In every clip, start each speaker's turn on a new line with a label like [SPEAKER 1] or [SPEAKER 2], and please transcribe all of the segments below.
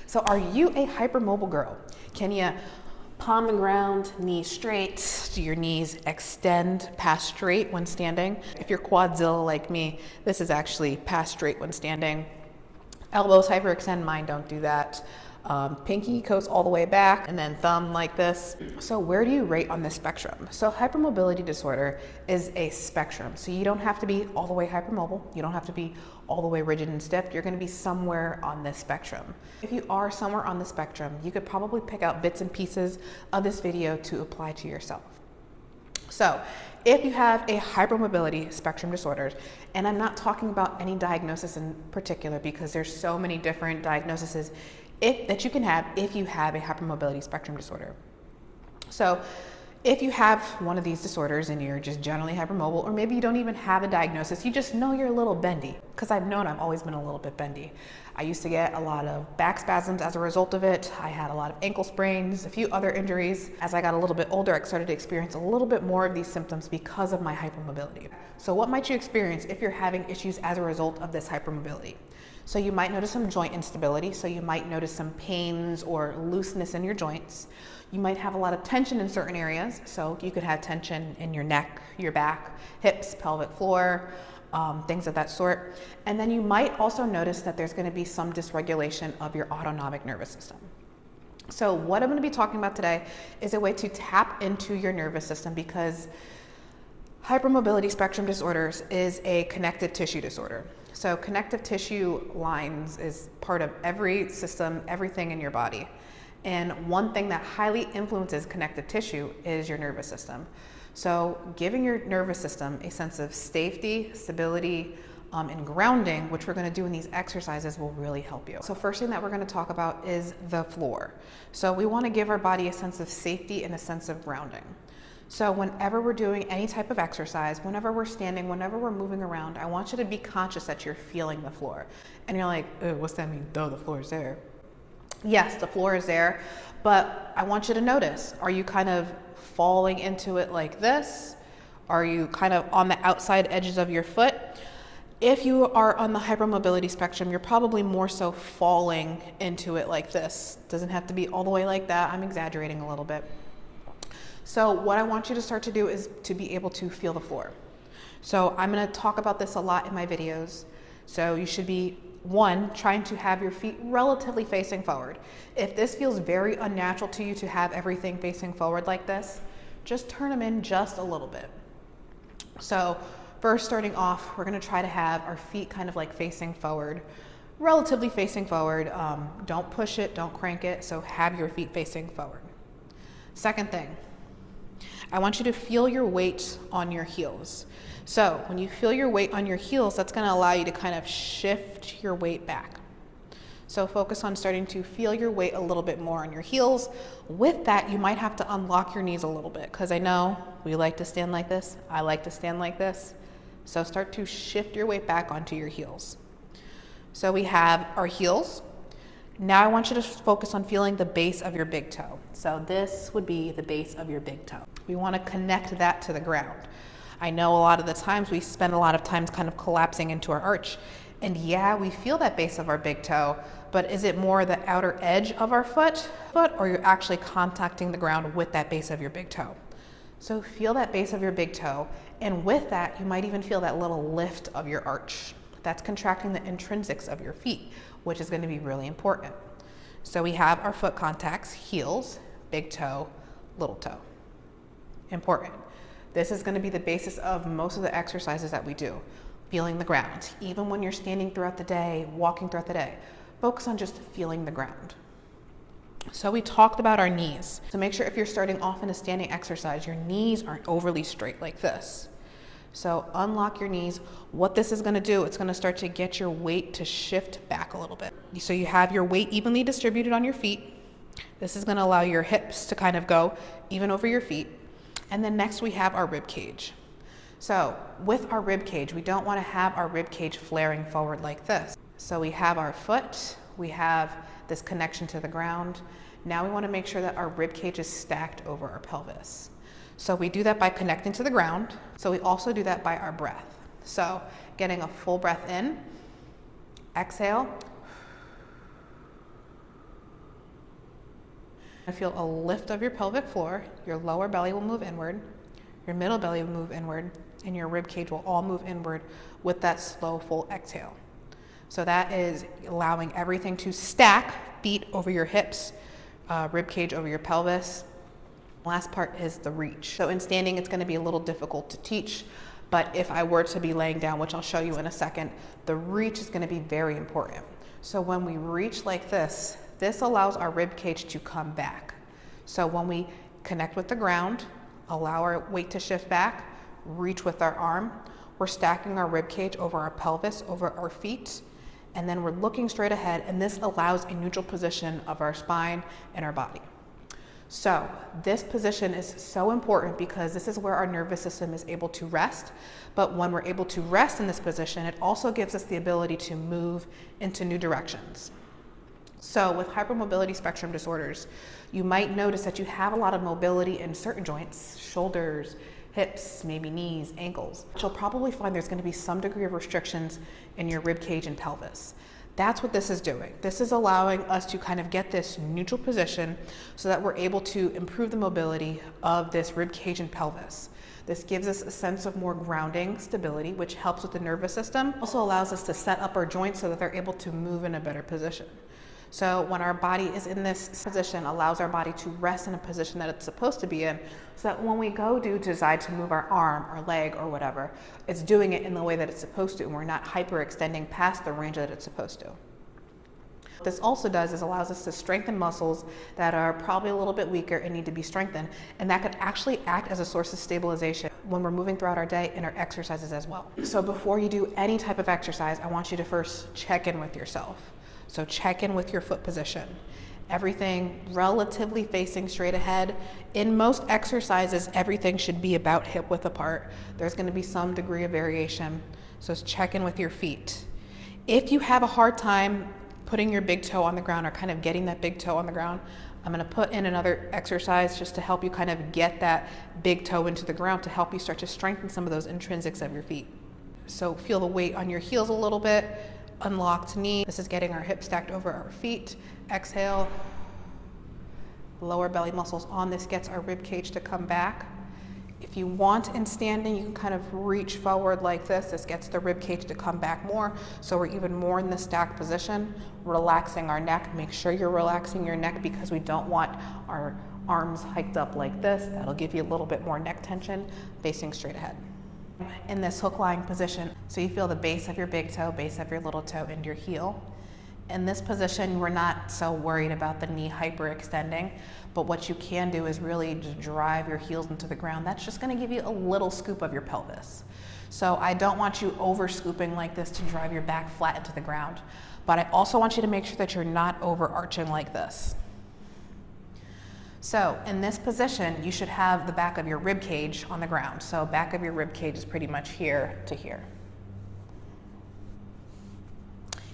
[SPEAKER 1] So are you a hypermobile girl? Can you palm the ground, knees straight? Do your knees extend past straight when standing? If you're quadzilla like me, this is actually past straight when standing. Elbows hyperextend, mine don't do that. Pinky goes all the way back and then thumb like this. So where do you rate on this spectrum? So hypermobility disorder is a spectrum. So you don't have to be all the way hypermobile. You don't have to be all the way rigid and stiff. You're gonna be somewhere on this spectrum. If you are somewhere on the spectrum, you could probably pick out bits and pieces of this video to apply to yourself. So if you have a hypermobility spectrum disorder, and I'm not talking about any diagnosis in particular because there's so many different diagnoses that you can have if you have a hypermobility spectrum disorder. So if you have one of these disorders and you're just generally hypermobile, or maybe you don't even have a diagnosis, you just know you're a little bendy, because I've always been a little bit bendy. I used to get a lot of back spasms as a result of it. I had a lot of ankle sprains, a few other injuries. As I got a little bit older, I started to experience a little bit more of these symptoms because of my hypermobility. So what might you experience if you're having issues as a result of this hypermobility? So you might notice some joint instability. So you might notice some pains or looseness in your joints. You might have a lot of tension in certain areas. So you could have tension in your neck, your back, hips, pelvic floor, things of that sort. And then you might also notice that there's going to be some dysregulation of your autonomic nervous system. So what I'm going to be talking about today is a way to tap into your nervous system, because hypermobility spectrum disorders is a connective tissue disorder. So connective tissue lines is part of every system, everything in your body. And one thing that highly influences connective tissue is your nervous system. So giving your nervous system a sense of safety, stability, and grounding, which we're going to do in these exercises, will really help you. So first thing that we're going to talk about is the floor. So we want to give our body a sense of safety and a sense of grounding. So whenever we're doing any type of exercise, whenever we're standing, whenever we're moving around, I want you to be conscious that you're feeling the floor. And you're like, what's that mean? Duh, the floor is there. Yes, the floor is there, but I want you to notice, are you kind of falling into it like this? Are you kind of on the outside edges of your foot? If you are on the hypermobility spectrum, you're probably more so falling into it like this. Doesn't have to be all the way like that. I'm exaggerating a little bit. So what I want you to start to do is to be able to feel the floor. So I'm going to talk about this a lot in my videos. So you should be, one, trying to have your feet relatively facing forward. If this feels very unnatural to you to have everything facing forward like this, just turn them in just a little bit. So first, starting off, we're going to try to have our feet kind of like facing forward, relatively facing forward. Don't push it, don't crank it. So have your feet facing forward. Second thing, I want you to feel your weight on your heels. So when you feel your weight on your heels, that's going to allow you to kind of shift your weight back. So focus on starting to feel your weight a little bit more on your heels. With that, you might have to unlock your knees a little bit, because I know we like to stand like this. I like to stand like this. So start to shift your weight back onto your heels. So we have our heels. Now I want you to focus on feeling the base of your big toe. So this would be the base of your big toe. We want to connect that to the ground. I know a lot of the times we spend a lot of time kind of collapsing into our arch. And yeah, we feel that base of our big toe, but is it more the outer edge of our foot, or you're actually contacting the ground with that base of your big toe? So feel that base of your big toe. And with that, you might even feel that little lift of your arch. That's contracting the intrinsics of your feet, which is going to be really important. So we have our foot contacts, heels, big toe, little toe. Important. This is going to be the basis of most of the exercises that we do. Feeling the ground. Even when you're standing throughout the day, walking throughout the day, focus on just feeling the ground. So we talked about our knees. So make sure if you're starting off in a standing exercise, your knees aren't overly straight like this. So unlock your knees. What this is going to do, it's going to start to get your weight to shift back a little bit. So you have your weight evenly distributed on your feet. This is going to allow your hips to kind of go even over your feet. And then next we have our rib cage. So with our rib cage, we don't want to have our rib cage flaring forward like this. So we have our foot, we have this connection to the ground. Now we want to make sure that our rib cage is stacked over our pelvis. So we do that by connecting to the ground. So we also do that by our breath. So getting a full breath in, exhale, Feel a lift of your pelvic floor. Your lower belly will move inward, your middle belly will move inward, and your rib cage will all move inward with that slow, full exhale. So that is allowing everything to stack, feet over your hips, rib cage over your pelvis. Last part is the reach. So in standing, it's going to be a little difficult to teach, but if I were to be laying down, which I'll show you in a second, the reach is going to be very important. So when we reach like this allows our rib cage to come back. So when we connect with the ground, allow our weight to shift back, reach with our arm, we're stacking our rib cage over our pelvis, over our feet, and then we're looking straight ahead, and this allows a neutral position of our spine and our body. So this position is so important because this is where our nervous system is able to rest. But when we're able to rest in this position, it also gives us the ability to move into new directions. So with hypermobility spectrum disorders, you might notice that you have a lot of mobility in certain joints, shoulders, hips, maybe knees, ankles. But you'll probably find there's going to be some degree of restrictions in your rib cage and pelvis. That's what this is doing. This is allowing us to kind of get this neutral position so that we're able to improve the mobility of this rib cage and pelvis. This gives us a sense of more grounding, stability, which helps with the nervous system. Also allows us to set up our joints so that they're able to move in a better position. So when our body is in this position, allows our body to rest in a position that it's supposed to be in, so that when we decide to move our arm, our leg, or whatever, it's doing it in the way that it's supposed to, and we're not hyperextending past the range that it's supposed to. What this also does is allows us to strengthen muscles that are probably a little bit weaker and need to be strengthened, and that could actually act as a source of stabilization when we're moving throughout our day and our exercises as well. So before you do any type of exercise, I want you to first check in with yourself. So check in with your foot position. Everything relatively facing straight ahead. In most exercises, everything should be about hip width apart. There's going to be some degree of variation. So check in with your feet. If you have a hard time putting your big toe on the ground or kind of getting that big toe on the ground, I'm going to put in another exercise just to help you kind of get that big toe into the ground to help you start to strengthen some of those intrinsics of your feet. So feel the weight on your heels a little bit. Unlocked knee. This is getting our hips stacked over our feet. Exhale. Lower belly muscles on. This gets our rib cage to come back. If you want in standing, you can kind of reach forward like this. This gets the rib cage to come back more, so we're even more in the stacked position. Relaxing our neck. Make sure you're relaxing your neck because we don't want our arms hiked up like this. That'll give you a little bit more neck tension, facing straight ahead. In this hook lying position, so you feel the base of your big toe, base of your little toe, and your heel. In this position, we're not so worried about the knee hyperextending, but what you can do is really just drive your heels into the ground. That's just going to give you a little scoop of your pelvis. So I don't want you over scooping like this to drive your back flat into the ground, but I also want you to make sure that you're not overarching like this. So in this position, you should have the back of your rib cage on the ground. So back of your rib cage is pretty much here to here.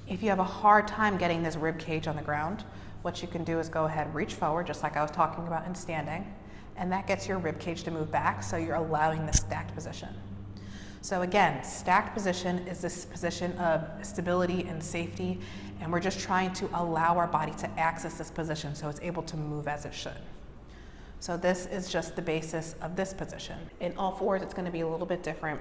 [SPEAKER 1] If you have a hard time getting this rib cage on the ground, what you can do is go ahead, reach forward, just like I was talking about in standing, and that gets your rib cage to move back, so you're allowing the stacked position. So again, stacked position is this position of stability and safety, and we're just trying to allow our body to access this position so it's able to move as it should. So this is just the basis of this position. In all fours, it's going to be a little bit different.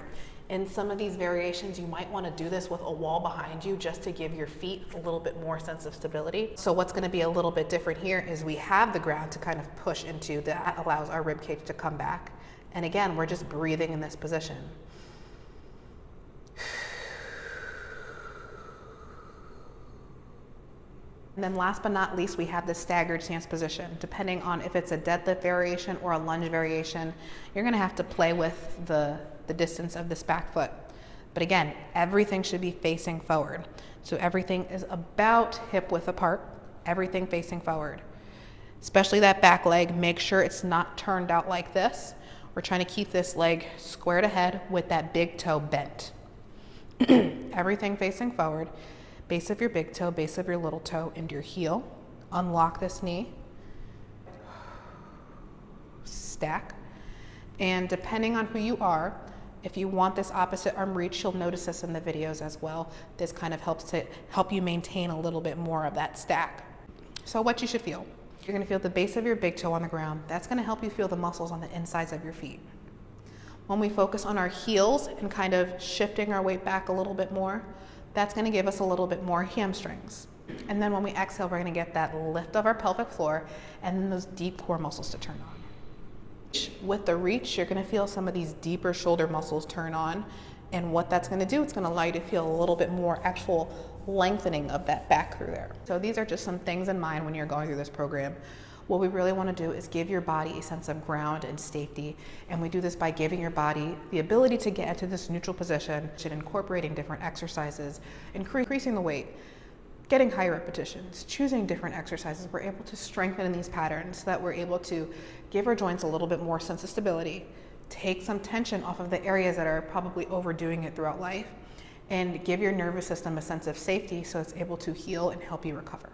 [SPEAKER 1] In some of these variations, you might want to do this with a wall behind you just to give your feet a little bit more sense of stability. So what's going to be a little bit different here is we have the ground to kind of push into. That allows our rib cage to come back. And again, we're just breathing in this position. And then last but not least, we have the staggered stance position. Depending on if it's a deadlift variation or a lunge variation, you're gonna have to play with the distance of this back foot. But again, everything should be facing forward. So everything is about hip width apart, everything facing forward. Especially that back leg, make sure it's not turned out like this. We're trying to keep this leg squared ahead with that big toe bent. Everything facing forward. Base of your big toe, base of your little toe, and your heel. Unlock this knee. Stack. And depending on who you are, if you want this opposite arm reach, you'll notice this in the videos as well. This kind of helps to help you maintain a little bit more of that stack. So what you should feel. You're gonna feel the base of your big toe on the ground. That's gonna help you feel the muscles on the insides of your feet. When we focus on our heels and kind of shifting our weight back a little bit more, that's gonna give us a little bit more hamstrings. And then when we exhale, we're gonna get that lift of our pelvic floor and then those deep core muscles to turn on. With the reach, you're gonna feel some of these deeper shoulder muscles turn on. And what that's gonna do, it's gonna allow you to feel a little bit more actual lengthening of that back through there. So these are just some things in mind when you're going through this program. What we really want to do is give your body a sense of ground and safety, and we do this by giving your body the ability to get into this neutral position, incorporating different exercises, increasing the weight, getting higher repetitions, choosing different exercises. We're able to strengthen in these patterns so that we're able to give our joints a little bit more sense of stability, take some tension off of the areas that are probably overdoing it throughout life, and give your nervous system a sense of safety so it's able to heal and help you recover.